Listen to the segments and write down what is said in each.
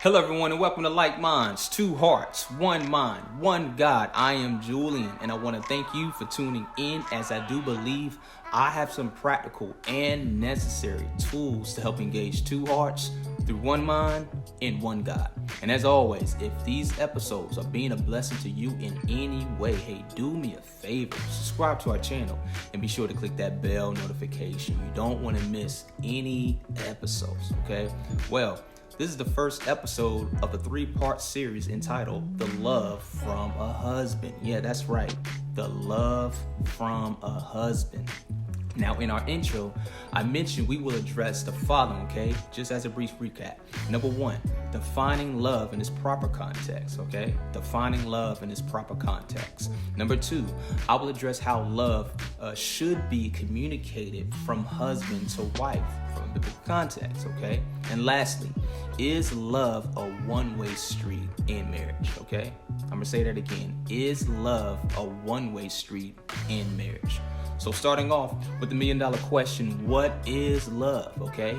Hello everyone and welcome to LikeMinds, two hearts, one mind, one God. I am Julian and I want to thank you for tuning in as I do believe I have some practical and necessary tools to help engage two hearts through one mind and one God. And as always, if these episodes are being a blessing to you in any way, hey, do me a favor, subscribe to our channel and be sure to click that bell notification. You don't want to miss any episodes, okay? Well, this is the first episode of a 3-part series entitled The Love from a Husband. Yeah, that's right. The Love from a Husband. Now, in our intro, I mentioned we will address the following, okay? Just as a brief recap. Number 1, defining love in its proper context, okay? Defining love in its proper context. Number 2, I will address how love should be communicated from husband to wife from the context, okay? And lastly, is love a one-way street in marriage, okay? I'm gonna say that again. Is love a one-way street in marriage? So starting off with the $1 million question, what is love, okay?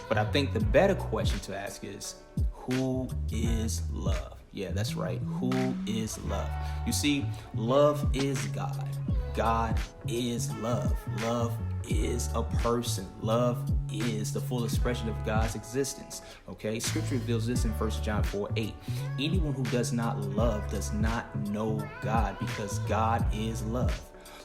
But I think the better question to ask is, who is love? Yeah, that's right. Who is love? You see, love is God. God is love. Love is a person. Love is the full expression of God's existence. Okay, scripture reveals this in 1 John 4:8. Anyone who does not love does not know God, because God is love.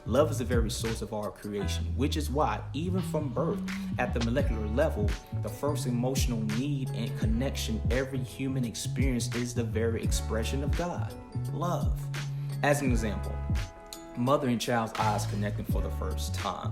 Love is the very source of our creation, which is why, even from birth, at the molecular level, the first emotional need and connection every human experiences is the very expression of God, love. As an example, mother and child's eyes connecting for the first time,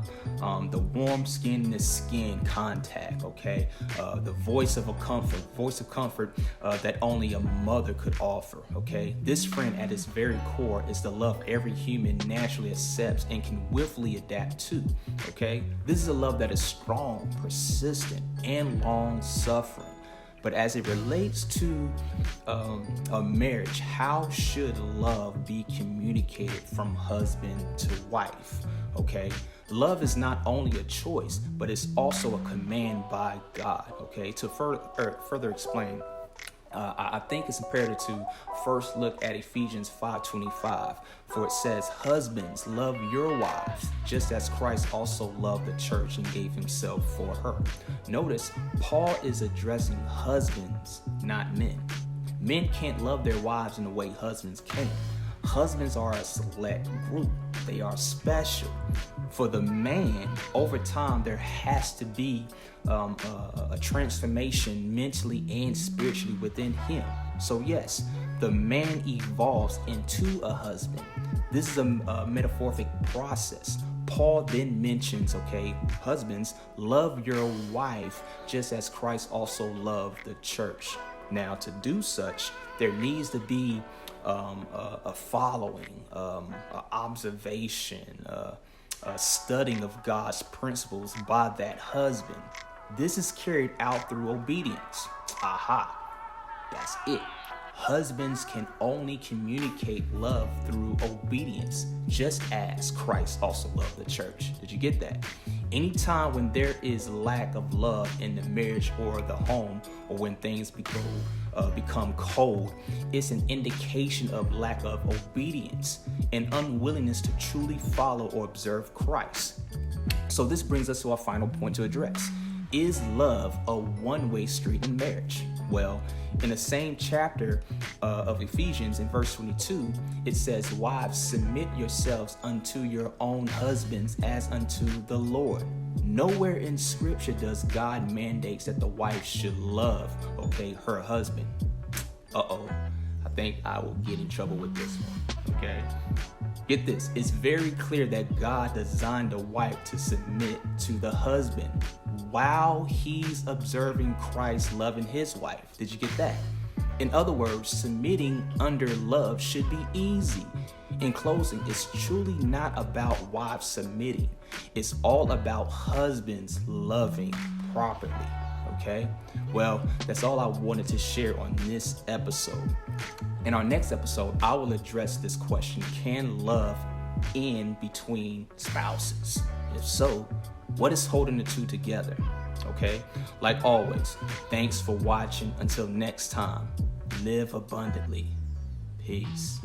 the warm skin to skin contact, okay, the voice of comfort that only a mother could offer, okay. This friend at its very core is the love every human naturally accepts and can willfully adapt to, okay. This is a love that is strong, persistent, and long-suffering. But as it relates to a marriage, how should love be communicated from husband to wife? Okay, love is not only a choice, but it's also a command by God. Okay, to further explain, I think it's imperative to first look at Ephesians 5:25, for it says, "Husbands, love your wives, just as Christ also loved the church and gave himself for her." Notice, Paul is addressing husbands, not men. Men can't love their wives in the way husbands can. Husbands are a select group. They are special. For the man, over time, there has to be a transformation mentally and spiritually within him. So yes, the man evolves into a husband. This is a metaphoric process. Paul then mentions, okay, husbands, love your wife just as Christ also loved the church. Now, to do such, there needs to be a following, observation, a studying of God's principles by that husband. This is carried out through obedience. Aha, that's it. Husbands can only communicate love through obedience, just as Christ also loved the church. Did you get that? Anytime when there is lack of love in the marriage or the home, or when things become cold, it's an indication of lack of obedience and unwillingness to truly follow or observe Christ. So this brings us to our final point to address. Is love a one-way street in marriage? Well, in the same chapter of Ephesians, in verse 22, it says, "Wives, submit yourselves unto your own husbands as unto the Lord." Nowhere in scripture does God mandates that the wife should love, okay, her husband. I think I will get in trouble with this one, okay? Get this, it's very clear that God designed the wife to submit to the husband while he's observing Christ loving his wife. Did you get that? In other words, submitting under love should be easy. In closing, it's truly not about wives submitting. It's all about husbands loving properly. Okay? Well, that's all I wanted to share on this episode. In our next episode, I will address this question: can love end between spouses? If so, what is holding the two together? Okay? Like always, thanks for watching. Until next time, live abundantly. Peace.